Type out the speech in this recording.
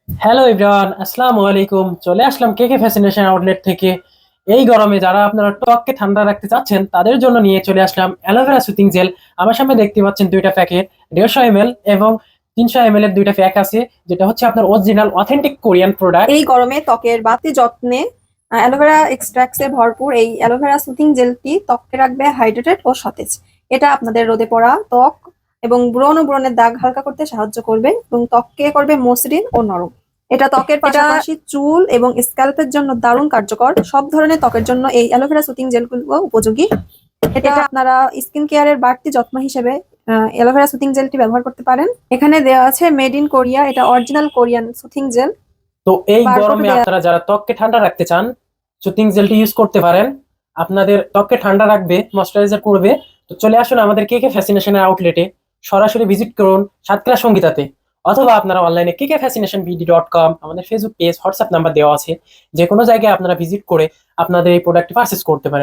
Hello everyone, আসসালামু আলাইকুম। চলে আসলাম কেকে ফ্যাশনেশন আউটলেট থেকে। এই গরমে যারা আপনারা ত্বককে ঠান্ডা রাখতে চাচ্ছেন তাদের জন্য নিয়ে চলে আসলাম অ্যালোভেরা সুতিং জেল। আমার সামনে দেখতে পাচ্ছেন দুইটা প্যাকেট, 150 ml এবং 300 ml এর দুইটা প্যাক আছে, যেটা হচ্ছে আপনার অরিজিনাল অথেন্টিক কোরিয়ান প্রোডাক্ট। এই গরমে ত্বকের বাড়তি যত্নে অ্যালোভেরা এক্সট্রাক্টসে ভরপুর এই অ্যালোভেরা সুথিং জেলটি ত্বককে রাখবে হাইড্রেটেড ও সতেজ। এটা আপনাদের রোদে পড়া ত্বক এবং ব্রণ ও ব্রণের দাগ হালকা করতে সাহায্য করবে এবং ত্বককে করবে মসৃণ ও নরম। এটা ত্বকের পাশাপাশি চুল এবং স্ক্যাল্পের জন্য দারুণ কার্যকর। সব ধরনের ত্বকের জন্য এই অ্যালোভেরা সুথিং জেলগুলো উপযোগী। এটা আপনারা স্কিন কেয়ারের বাড়তি যত্ন হিসেবে অ্যালোভেরা সুথিং জেলটি ব্যবহার করতে পারেন। এখানে দেওয়া আছে মেড ইন কোরিয়া, এটা অরিজিনাল কোরিয়ান সুথিং জেল। তো এই বারকোডও গরমে দেওয়া। আপনারা যারা ত্বককে ঠান্ডা রাখতে চান, সুতিং জেলটি ইউজ করতে পারেন। আপনাদের ত্বককে ঠান্ডা রাখবে, ময়শ্চারাইজার করবে। তো চলে আসুন আমাদের কেকে ফ্যাশনেশনের আউটলেটে, সরাসরি ভিজিট করুন সাতক্ষীরা সঙ্গীতাতে, অথবা আপনারা অনলাইনে kekfascinationbd.com, আমাদের ফেসবুক পেজ, হোয়াটসঅ্যাপ নাম্বার দেওয়া আছে। যে কোনো জায়গায় আপনারা ভিজিট করে আপনাদের এই প্রোডাক্টটি পারচেস করতে পারেন।